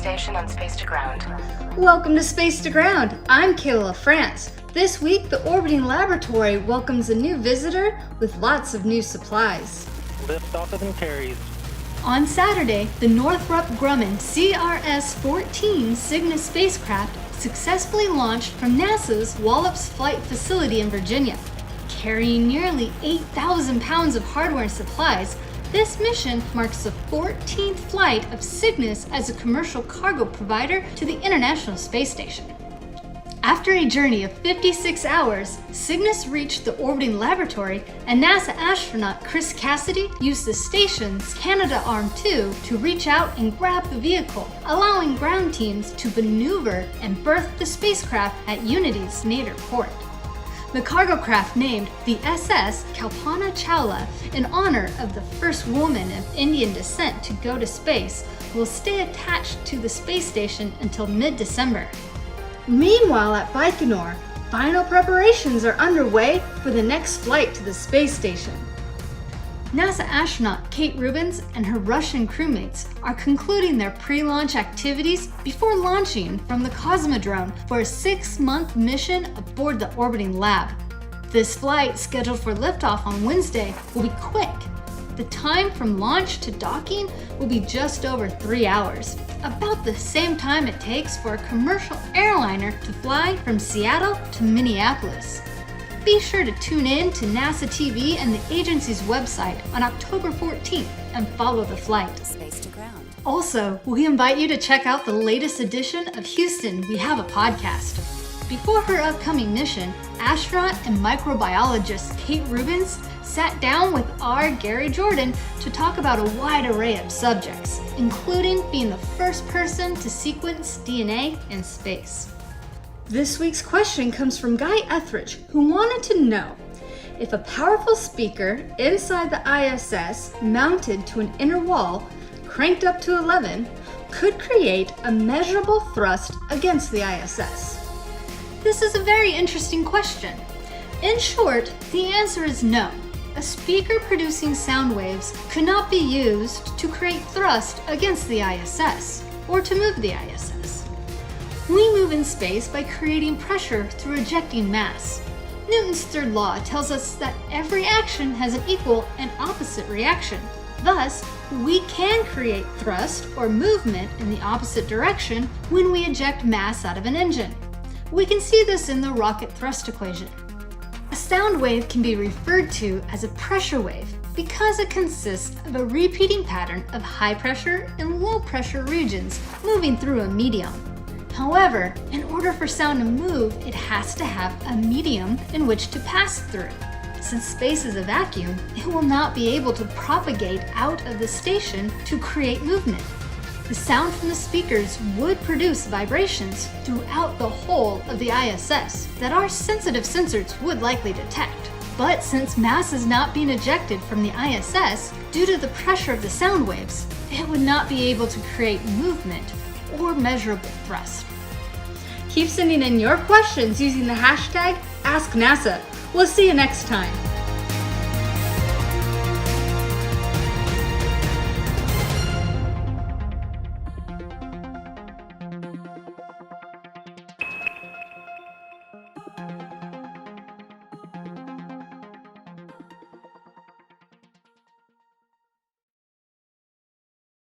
station and space to ground. Welcome to Space to Ground. I'm Kayla France. This week, the orbiting laboratory welcomes a new visitor with lots of new supplies. Liftoff of Antares. On Saturday, the Northrop Grumman CRS-14 Cygnus spacecraft successfully launched from NASA's Wallops Flight Facility in Virginia. Carrying nearly 8,000 pounds of hardware and supplies, this mission marks the 14th flight of Cygnus as a commercial cargo provider to the International Space Station. After a journey of 56 hours, Cygnus reached the orbiting laboratory, and NASA astronaut Chris Cassidy used the station's Canadarm2 to reach out and grab the vehicle, allowing ground teams to maneuver and berth the spacecraft at Unity's nadir port. The cargo craft, named the SS Kalpana Chawla in honor of the first woman of Indian descent to go to space, will stay attached to the space station until mid-December. Meanwhile, at Baikonur, final preparations are underway for the next flight to the space station. NASA astronaut Kate Rubins and her Russian crewmates are concluding their pre-launch activities before launching from the Cosmodrome for a 6-month mission aboard the orbiting lab. This flight, scheduled for liftoff on Wednesday, will be quick. The time from launch to docking will be just over 3 hours, about the same time it takes for a commercial airliner to fly from Seattle to Minneapolis. Be sure to tune in to NASA TV and the agency's website on October 14th and follow the flight. Space to ground. Also, we invite you to check out the latest edition of Houston, We Have a Podcast. Before her upcoming mission, astronaut and microbiologist Kate Rubins sat down with R. Gary Jordan to talk about a wide array of subjects, including being the first person to sequence DNA in space. This week's question comes from Guy Etheridge, who wanted to know if a powerful speaker inside the ISS mounted to an inner wall, cranked up to 11, could create a measurable thrust against the ISS. This is a very interesting question. In short, the answer is no. A speaker producing sound waves could not be used to create thrust against the ISS or to move the ISS. We move in space by creating pressure through ejecting mass. Newton's third law tells us that every action has an equal and opposite reaction. Thus, we can create thrust or movement in the opposite direction when we eject mass out of an engine. We can see this in the rocket thrust equation. A sound wave can be referred to as a pressure wave because it consists of a repeating pattern of high pressure and low pressure regions moving through a medium. However, in order for sound to move, it has to have a medium in which to pass through. Since space is a vacuum, it will not be able to propagate out of the station to create movement. The sound from the speakers would produce vibrations throughout the whole of the ISS that our sensitive sensors would likely detect. But since mass is not being ejected from the ISS due to the pressure of the sound waves, it would not be able to create movement or measurable thrust. Keep sending in your questions using the hashtag AskNASA. We'll see you next time.